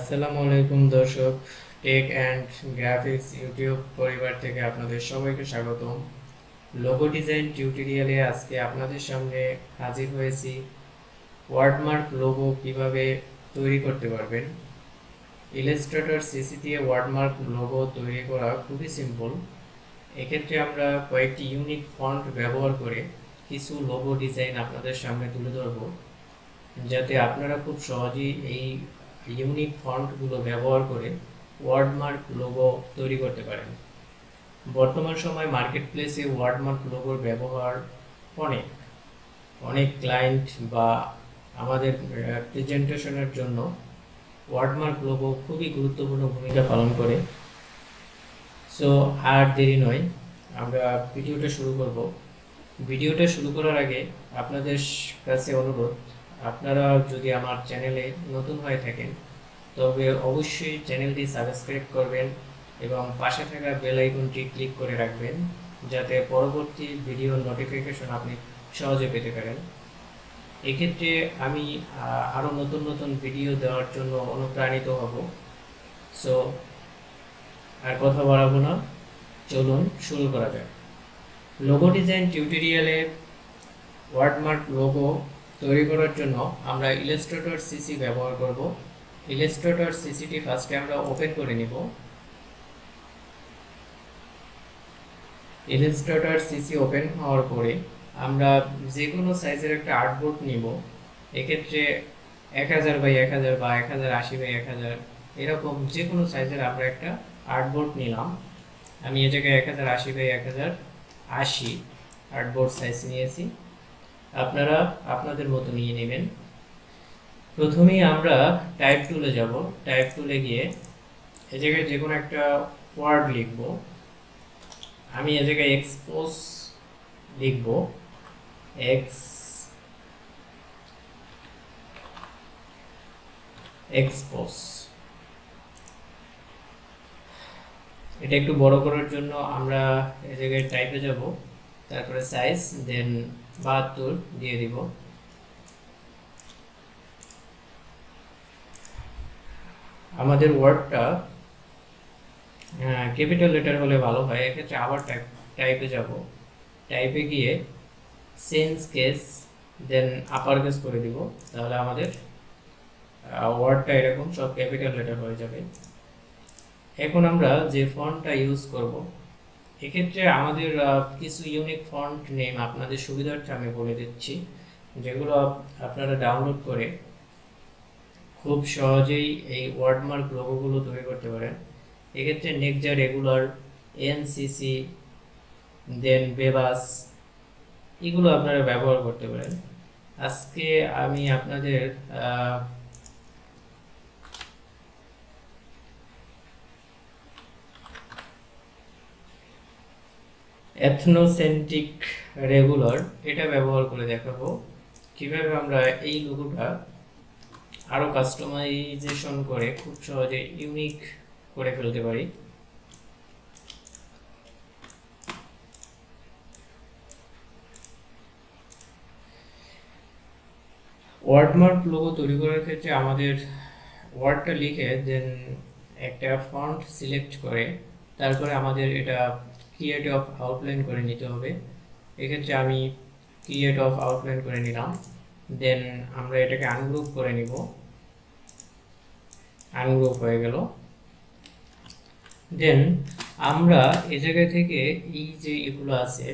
আসসালামু আলাইকুম দর্শক, টেক অ্যান্ড গ্রাফিক্স ইউটিউব পরিবার থেকে আপনাদের সবাইকে স্বাগতম। লোগো ডিজাইন টিউটোরিয়ালে আজকে আপনাদের সামনে হাজির হয়েছি। ওয়ার্ডমার্ক লোগো কিভাবে তৈরি করতে পারবেন। ইলাস্ট্রেটর সিসি দিয়ে ওয়ার্ডমার্ক লোগো তৈরি করা খুবই সিম্পল। এক্ষেত্রে আমরা কয়েকটি ইউনিক ফন্ট ব্যবহার করে কিছু লোগো ডিজাইন আপনাদের সামনে তুলে ধরব, যাতে আপনারা খুব সহজেই এই ইউনিক ফন্টগুলো ব্যবহার করে ওয়ার্ডমার্ক লোগো তৈরি করতে পারেন। বর্তমান সময় মার্কেট প্লেসে ওয়ার্ডমার্ক লোগোর ব্যবহার অনেক অনেক ক্লায়েন্ট বা আমাদের প্রেজেন্টেশনের জন্য ওয়ার্ডমার্ক লোগো খুবই গুরুত্বপূর্ণ ভূমিকা পালন করে। সো আর দেরি নয়, আমরা ভিডিওটা শুরু করব। ভিডিওটা শুরু করার আগে আপনাদের কাছে অনুরোধ, আপনারা যদি আমার চ্যানেলে নতুন হয়ে থাকেন তবে অবশ্যই চ্যানেলটি সাবস্ক্রাইব করবেন এবং পাশে থাকা বেল আইকনটি ক্লিক করে রাখবেন, যাতে পরবর্তী ভিডিওর নোটিফিকেশন আপনি সহজে পেতে পারেন। এক্ষেত্রে আমি আরও নতুন নতুন ভিডিও দেওয়ার জন্য অনুপ্রাণিত হব। সো আর কথা বাড়াবো না, চলুন শুরু করা যাক। লোগো ডিজাইন টিউটোরিয়ালে ওয়ার্ডমার্ক লোগো তৈরি করার জন্য আমরা ইলাস্ট্রেটর সিসি ব্যবহার করব। ইলাস্ট্রেটর সিসিটি ফার্স্টে আমরা ওপেন করে নিব। ইলাস্ট্রেটর সিসি ওপেন হওয়ার পরে আমরা যে কোনো সাইজের একটা আর্টবোর্ড নিব। এক্ষেত্রে 1000 বাই 1000 বা 1080 বাই 1000 এরকম যে কোনো সাইজের আমরা একটা আর্টবোর্ড নিলাম। আমি এই জায়গায় 1080 বাই 1080 আর্টবোর্ড সাইজ নিয়েছি, আপনারা আপনাদের মতো নিয়ে নেবেন। প্রথমেই আমরা টাইপ টুলে যাব। টাইপ টুলে গিয়ে এই জায়গায় যে কোনো একটা ওয়ার্ড লিখব। আমি এই জায়গায় এক্সপোজ লিখব, এক্সপোজ। এটা একটু বড় করার জন্য আমরা এই জায়গায় টাইপে যাব, তারপরে সাইজ, দেন 72 দিয়ে দিব। আমাদের ওয়ার্ডটা ক্যাপিটাল লেটার হলে ভালো হয়। এক্ষেত্রে আবার টাইপে যাব। টাইপে গিয়ে চেঞ্জ কেস, দেন আপার কেস করে দিব, তাহলে আমাদের ওয়ার্ডটা এরকম সব ক্যাপিটাল লেটার হয়ে যাবে। এখন আমরা যে ফন্টটা ইউজ করব, এক্ষেত্রে আমাদের কিছু ইউনিক ফন্ট নেম আপনাদের সুবিধার্থে আমি বলে দিচ্ছি, যেগুলো আপনারা ডাউনলোড করে খুব সহজেই এই ওয়ার্ডমার্ক লোগোগুলো তৈরি করতে পারেন। এক্ষেত্রে নেক্সট রেগুলার, এনসিসি, দেন বেবাস, এগুলো আপনারা ব্যবহার করতে পারেন। আজকে আমি আপনাদের এথনোসেন্ট্রিক রেগুলার এটা ব্যবহার করে দেখাবো কিভাবে আমরা এই লোগোটা আরো কাস্টমাইজেশন করে খুব সহজে ইউনিক করে ফেলতে পারি। ওয়ার্ডমার্ক লোগো তৈরি করার ক্ষেত্রে আমাদের ওয়ার্ডটা লিখে দেন একটা ফন্ট সিলেক্ট করে তারপরে আমাদের এটা ক্রিয়েট অফ আউটলাইন করে নিতে হবে। এক্ষেত্রে আমি ক্রিয়েট অফ আউটলাইন করে নিলাম, দেন আমরা এটাকে আনগ্রুপ করে নিব। আনগ্রুপ হয়ে গেল। দেন আমরা এই জায়গা থেকে এই যে এগুলো আছে,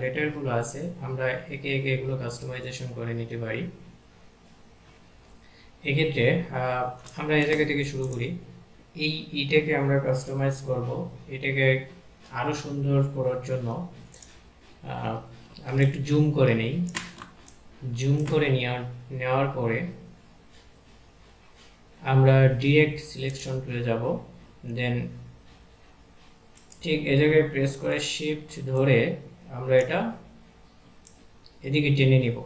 লেটারগুলো আছে, আমরা একে একে এগুলো কাস্টমাইজেশন করে নিতে পারি। এক্ষেত্রে আমরা এই জায়গা থেকে শুরু করি। এইটাকে আমরা কাস্টমাইজ করব। এটাকে আরো সুন্দর করার জন্য আমরা একটু জুম করে নেই। জুম করে নেওয়ার পরে আমরা ডিরেক্ট সিলেকশন টুলে যাব। দেন ঠিক এই জায়গায় প্রেস করে শিফট ধরে আমরা এটা এদিকে টেনে নিব।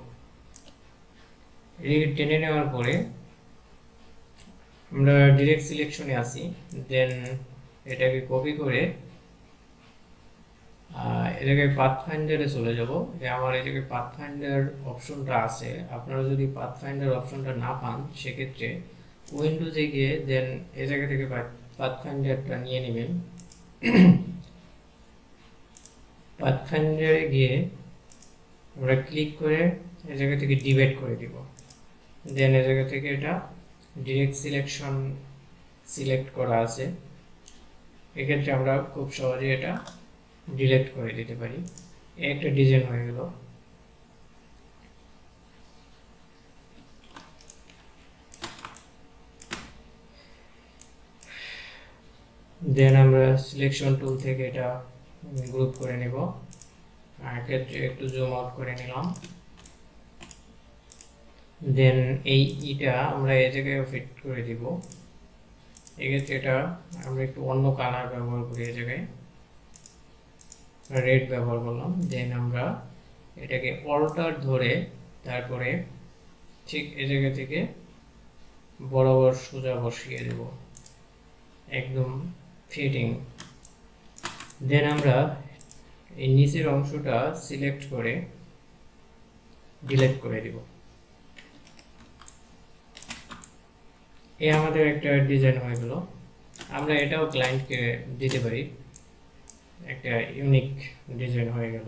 এদিকে টেনে নেওয়ার পরে আমরা ডিরেক্ট সিলেকশনে আসি। দেন এটাকে কপি করে এই জায়গায় পাথফাইন্ডারে চলে যাব। আমার এই জায়গায় পাথফাইন্ডার অপশনটা আছে, আপনারা যদি পাথফাইন্ডার অপশনটা না পান সেক্ষেত্রে উইন্ডোজে গিয়ে দেন এই জায়গা থেকে পাথফাইন্ডারটা নিয়ে নেবেন। পাথফাইন্ডারে গিয়ে আমরা ক্লিক করে এই জায়গা থেকে ডিভাইড করে দিব। দেন এই জায়গা থেকে এটা ডিরেক্ট সিলেকশন সিলেক্ট করা আছে, এক্ষেত্রে আমরা খুব সহজে এটা ডিলেট করে দিতে পারি। একটা ডিজাইন হয়ে গেল। দেন আমরা সিলেকশন টুল থেকে এটা গ্রুপ করে নেব, আর ক্ষেত্রে একটু জুম আউট করে নিলাম। দেন এই ইটা আমরা এই জায়গায় ফিট করে দিব। এক্ষেত্রে এটা আমরা একটু অন্য কালার ব্যবহার করি, এই জায়গায় রেড ব্যবহার করলাম। দেন আমরা এটাকে অল্টার ধরে তারপরে ঠিক এই জায়গা থেকে বরাবর সোজা বসিয়ে দেব, একদম ফিটিং। দেন আমরা এই নিচের অংশটা সিলেক্ট করে ডিলিট করে দিব। এই আমাদের একটা ডিজাইন হয়ে গেল। আমরা এটাও ক্লায়েন্টকে দিতে পারি, একটা ইউনিক ডিজাইন হয়ে গেল।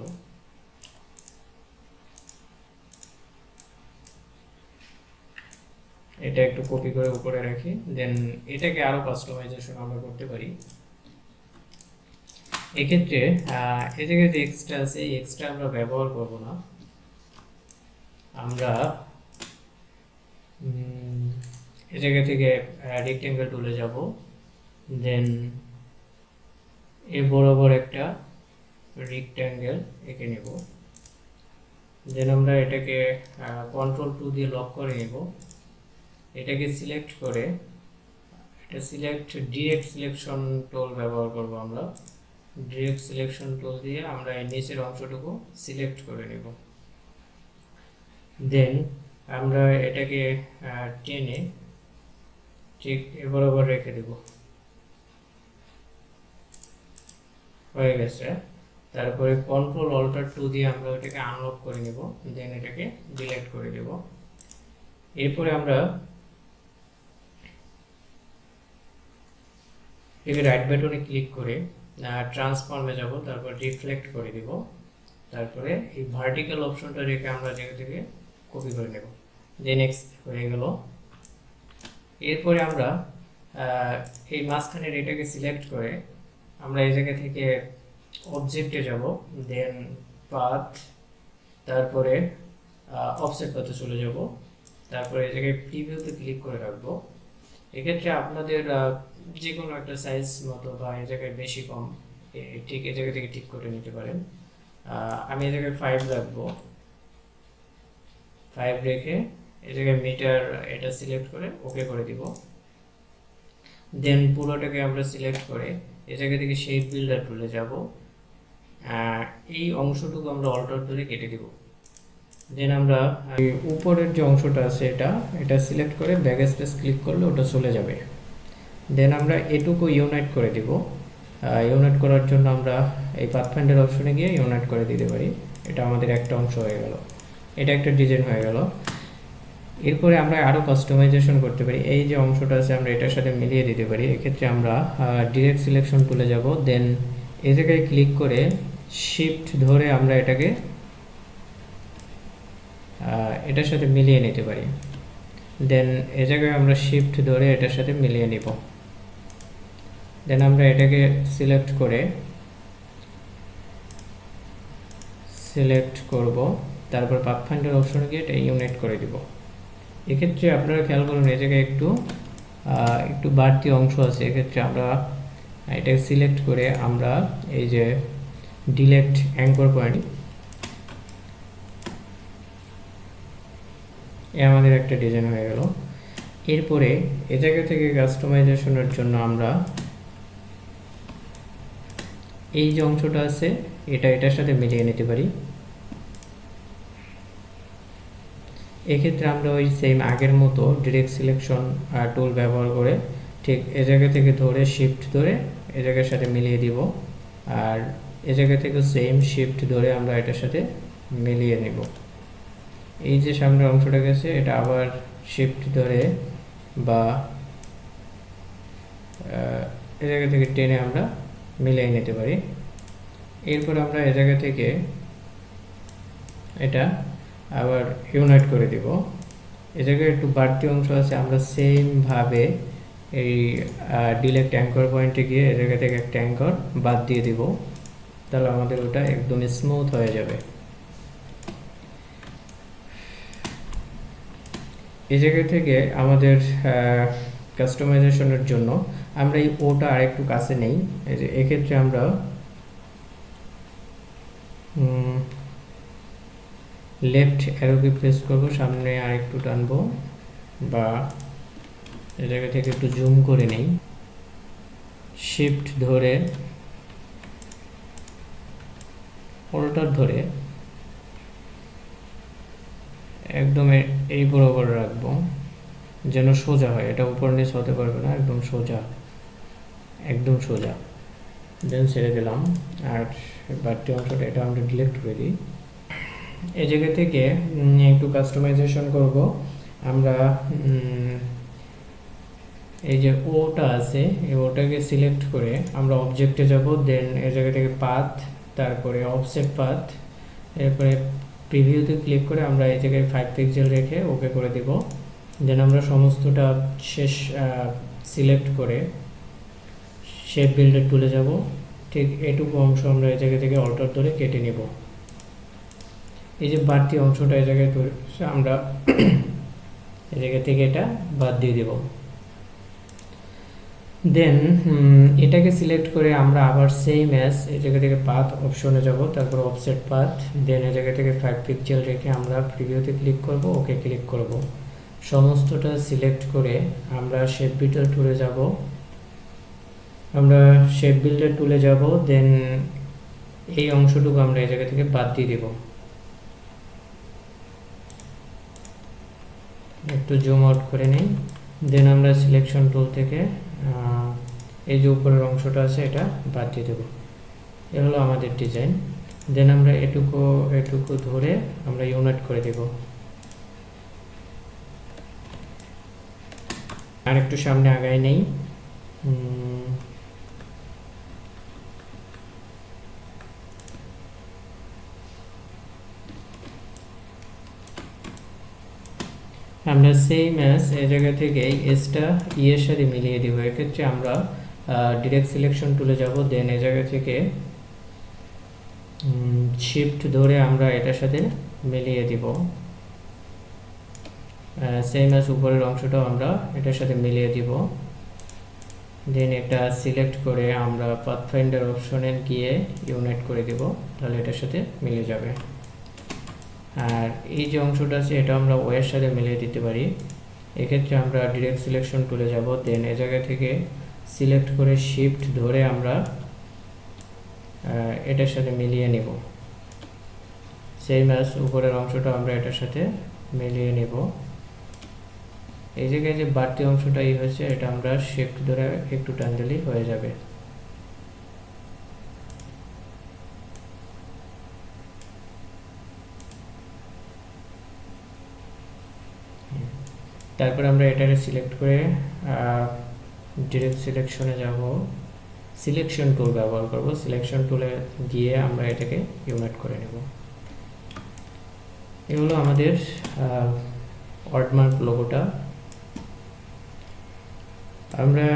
এটা একটু কপি করে উপরে রাখি। দেন এটাকে আরো কাস্টমাইজেশন আমরা করতে পারি। এক্ষেত্রে এই জায়গায় যে এক্সট্রা আছে, এই এক্সট্রা আমরা ব্যবহার করব না। আমরা এই জায়গা থেকে রেক্টেঙ্গেল টুলে যাব। দেন এই বরাবর একটা রেক্টেঙ্গেল এঁকে নেব। দেন আমরা এটাকে কন্ট্রোল 2 দিয়ে লক করে নেব। এটাকে সিলেক্ট করে এটা ডিরেক্ট সিলেকশন টুল ব্যবহার করব। আমরা ডিরেক্ট সিলেকশন টুল দিয়ে আমরা এই নিচের অংশটুকু সিলেক্ট করে নেব। দেন আমরা এটাকে টেনে ঠিক বরাবর রেখে দেব। হয়ে গেছে। তারপরে কন্ট্রোল অল্টার 2 দিয়ে আমরা এটাকে আনলক করে নেব। দেন এটাকে ডিলিট করে দেব। এরপরে আমরা এটাকে রাইট বাটনে ক্লিক করে ট্রান্সফর্মে যাব, তারপর রিফ্লেক্ট করে দিব। তারপরে এই ভার্টিক্যাল অপশনটা রেখে আমরা জায়গা থেকে কপি করে নেব। দেন নেক্সট হয়ে গেল। এরপরে আমরা এই মাঝখানের এটাকে সিলেক্ট করে আমরা এই জায়গা থেকে অবজেক্টে যাব। দেন পাথ, তারপরে অফসেট পাথে চলে যাব। তারপরে এই জায়গায় প্রিভিউতে ক্লিক করে রাখবো। এক্ষেত্রে আপনাদের যে কোনো একটা সাইজ মতো বা এই জায়গায় বেশি কম ঠিক এই জায়গা থেকে ঠিক করে নিতে পারেন। আমি এই জায়গায় 5 রাখবো। 5 রেখে এই জায়গায় মিটার এটা সিলেক্ট করে ওকে করে দিব। দেন পুরোটাকে আমরা সিলেক্ট করে এই জায়গা থেকে শেপ বিল্ডার টুলে যাব। এই অংশটুকু আমরা অল্টার ধরে কেটে দিব। দেন আমরা উপরের যে অংশটা আছে এটা সিলেক্ট করে ব্যাক স্পেস ক্লিক করলে ওটা চলে যাবে। দেন আমরা এটুকু ইউনাইট করে দিব। ইউনাইট করার জন্য আমরা এই পাথফাইন্ডার অপশনে গিয়ে ইউনাইট করে দিতে পারি। এটা আমাদের একটা অংশ হয়ে গেল, এটা একটা ডিজাইন হয়ে গেল। এরপরে আমরা আরও কাস্টমাইজেশন করতে পারি। এই যে অংশটা আছে আমরা এটার সাথে মিলিয়ে দিতে পারি। এক্ষেত্রে আমরা ডিরেক্ট সিলেকশন তুলে যাব। দেন এই জায়গায় ক্লিক করে শিফট ধরে আমরা এটাকে এটার সাথে মিলিয়ে নিতে পারি। দেন এই জায়গায় আমরা শিফট ধরে এটার সাথে মিলিয়ে নিব। দেন আমরা এটাকে সিলেক্ট করব, তারপর পাথফাইন্ডার অপশনে গিয়ে এটা ইউনাইট করে দিব। এক্ষেত্রে আপনারা খেয়াল করুন এই জায়গায় একটু বাড়তি অংশ আছে। এক্ষেত্রে আমরা এটাকে সিলেক্ট করে আমরা এই যে ডিলেট অ্যাঙ্কর পয়েন্ট, আমাদের একটা ডিজাইন হয়ে গেল। এরপরে এই জায়গা থেকে কাস্টমাইজেশনের জন্য আমরা এই যে অংশটা আছে এটার সাথে মিলিয়ে নিতে পারি। এক্ষেত্রে আমরা ওই সেম আগের মতো ডিরেক্ট সিলেকশন টুল ব্যবহার করে ঠিক এ জায়গা থেকে ধরে শিফট ধরে এ জায়গার সাথে মিলিয়ে দিব। আর এ জায়গা থেকে সেম শিফট ধরে আমরা এটার সাথে মিলিয়ে নেব। এই যে সামনের অংশটা গেছে এটা আবার শিফট ধরে বা এ জায়গা থেকে টেনে আমরা মিলিয়ে নিতে পারি। এরপর আমরা এ জায়গা থেকে এটা আবার ইউনাইট করে দিব। এ জায়গায় একটু বাড়তি অংশ আছে, আমরা সেমভাবে এই ডিলেক্ট অ্যাঙ্কর পয়েন্টে গিয়ে এ জায়গা থেকে একটা অ্যাঙ্কর বাদ দিয়ে দিব, তাহলে আমাদের ওটা একদম স্মুথ হয়ে যাবে। এই জায়গা থেকে আমাদের কাস্টমাইজেশনের জন্য আমরা এই ওটা আরেকটু কাছে নেই। এই যে এক্ষেত্রে আমরা লেফট অ্যারো কি প্রেস করব, সামনে আরেকটু টানবো, বা এই জায়গা থেকে একটু জুম করে নেই, শিফট ধরে অল্টার ধরে একদম এই বরাবর রাখবো যেন সোজা হয়, এটা উপর নিচ হতে পারবে না, একদম সোজা, একদম সোজা। দেন ছেড়ে দিলাম। আর বাড়তি অংশটা এটা আমরা ডিলিট করে দিই। এই জায়গা থেকে একটু কাস্টমাইজেশন করব আমরা। এই যে ওটা আছে, এই ওটাকে সিলেক্ট করে আমরা অবজেক্টে যাব, দেন এই জায়গা থেকে পাথ, তারপরে অফসেট পাথ, এরপরে প্রিভিউতে ক্লিক করে আমরা এই জায়গায় 5 পিক্সেল রেখে ওকে করে দিব। দেন আমরা সমস্তটা শেষ সিলেক্ট করে শেপ বিল্ডার টুলে যাব, ঠিক এটুকু অংশ আমরা এই জায়গা থেকে অল্টার ধরে কেটে নেব। এই যে বাড়তি অংশটা এই জায়গায় আমরা এই জায়গা থেকে এটা বাদ দিয়ে দেব। দেন এটাকে সিলেক্ট করে আমরা আবার সেম অ্যাজ এই জায়গা থেকে পাথ অপশনে যাব, তারপর অফসেট পাথ, দেন এই জায়গা থেকে 5 পিক্সেল রেখে আমরা প্রিভিউতে ক্লিক করব, ওকে ক্লিক করব। সমস্তটা সিলেক্ট করে আমরা শেপ বিল্ডার টুলে যাব, দেন এই অংশটুকু আমরা এই জায়গা থেকে বাদ দিয়ে দেব। একটু জুম আউট করে নেই। দেন আমরা সিলেকশন টুল থেকে এই যে উপরের অংশটা আছে এটা বাদ দিয়ে দেবো। এ হলো আমাদের ডিজাইন। দেন আমরা এটুকু ধরে আমরা ইউনাইট করে দেব। আর একটু সামনে আগায় নেই। আমরা সেম অ্যাজ এই জায়গা থেকে এসটা এর সাথে মিলিয়ে দিব। এক্ষেত্রে আমরা ডিরেক্ট সিলেকশন টুলে যাব, দেন এই জায়গা থেকে শিফট ধরে আমরা এটার সাথে মিলিয়ে দিব। সেম অ্যাজ উপরের অংশটাও আমরা এটার সাথে মিলিয়ে দিব। দেন এটা সিলেক্ট করে আমরা পাথফাইন্ডার অপশনে গিয়ে ইউনাইট করে দিব, তাহলে এটার সাথে মিলে যাবে। আর এই যে অংশটা আছে এটা আমরা ওয়ের সাথে মিলিয়ে দিতে পারি। এক্ষেত্রে আমরা ডিরেক্ট সিলেকশন টুলে যাব, দেন এই জায়গা থেকে সিলেক্ট করে শিফট ধরে আমরা এটার সাথে মিলিয়ে নেব। সেম অ্যাজ উপরের অংশটা আমরা এটার সাথে মিলিয়ে নেব। এই জায়গায় যে বাড়তি অংশটা হয়েছে এটা আমরা শিফট ধরে একটু টান দিলেই হয়ে যাবে। তারপর আমরা এটাকে সিলেক্ট করে ডিরেক্ট সিলেকশনে যাব, সিলেকশন টুল ব্যবহার করব। সিলেকশন টুলে গিয়ে আমরা এটাকে ইউনাইট করে নেব। এগুলো আমাদের ওয়ার্ডমার্ক লোগোটা। আমরা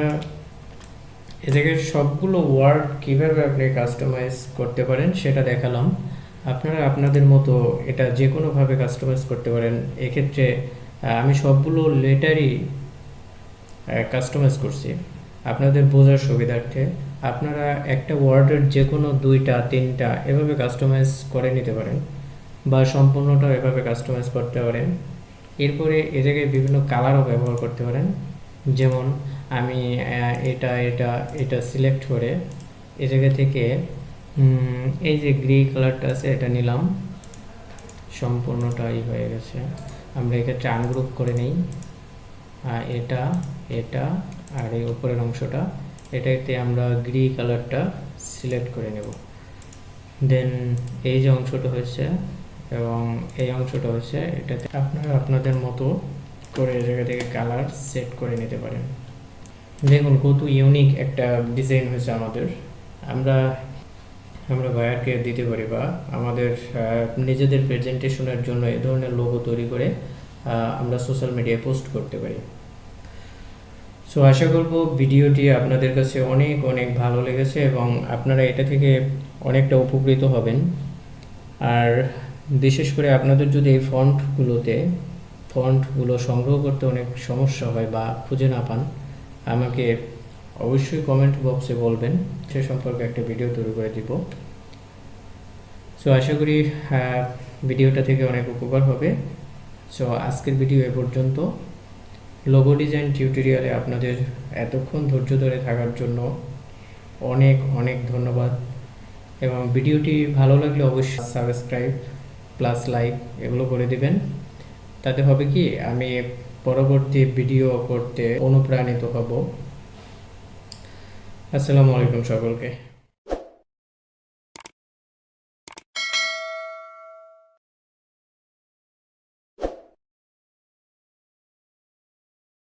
এ জায়গায় সবগুলো ওয়ার্ড কীভাবে আপনি কাস্টমাইজ করতে পারেন সেটা দেখালাম। আপনারা আপনাদের মতো এটা যে কোনোভাবে কাস্টমাইজ করতে পারেন। এক্ষেত্রে আমি সবগুলো লেটারই কাস্টমাইজ করছি আপনাদের বোঝার সুবিধার্থে। আপনারা একটা ওয়ার্ডের যে কোনো 2টা 3টা এভাবে কাস্টমাইজ করে নিতে পারেন, বা সম্পূর্ণটাও এভাবে কাস্টমাইজ করতে পারেন। এরপরে এ জায়গায় বিভিন্ন কালারও ব্যবহার করতে পারেন। যেমন আমি এটা সিলেক্ট করে এ জায়গা থেকে এই যে গ্রে কালারটা আছে এটা নিলাম, সম্পূর্ণটাই হয়ে গেছে। আমরা এক্ষেত্রে আনগ্রুপ করে নেই, এটা আর এই উপরের অংশটা, এটাতে আমরা গ্রে কালারটা সিলেক্ট করে নেব। দেন এই যে অংশটা হচ্ছে এবং এই অংশটা হচ্ছে, এটাতে আপনারা আপনাদের মতো করে এই জায়গা থেকে কালার সেট করে নিতে পারেন। দেখুন কত ইউনিক একটা ডিজাইন হয়েছে আমাদের। আমরা আমরা বায়ারকে দিতে পারি বা আমাদের নিজেদের প্রেজেন্টেশনের জন্য এই ধরনের লোগো তৈরি করে আমরা সোশ্যাল মিডিয়ায় পোস্ট করতে পারি। সো আশা করব ভিডিওটি আপনাদের কাছে অনেক অনেক ভালো লেগেছে এবং আপনারা এটা থেকে অনেকটা উপকৃত হবেন। আর বিশেষ করে আপনাদের যদি এই ফন্টগুলো সংগ্রহ করতে অনেক সমস্যা হয় বা খুঁজে না পান, আমাকে অবশ্যই কমেন্ট বক্সে বলবেন, সে সম্পর্কে একটা ভিডিও তৈরি করে দিব। সো আশা করি ভিডিওটা থেকে অনেক উপকার হবে। সো আজকের ভিডিও এ পর্যন্ত। লোগো ডিজাইন টিউটোরিয়ালে আপনাদের এতক্ষণ ধৈর্য ধরে থাকার জন্য অনেক অনেক ধন্যবাদ এবং ভিডিওটি ভালো লাগলে অবশ্যই সাবস্ক্রাইব প্লাস লাইক এগুলো করে দিবেন। তাতে হবে কি, আমি পরবর্তী ভিডিও করতে অনুপ্রাণিত হব। আসসালামু আলাইকুম সকলকে।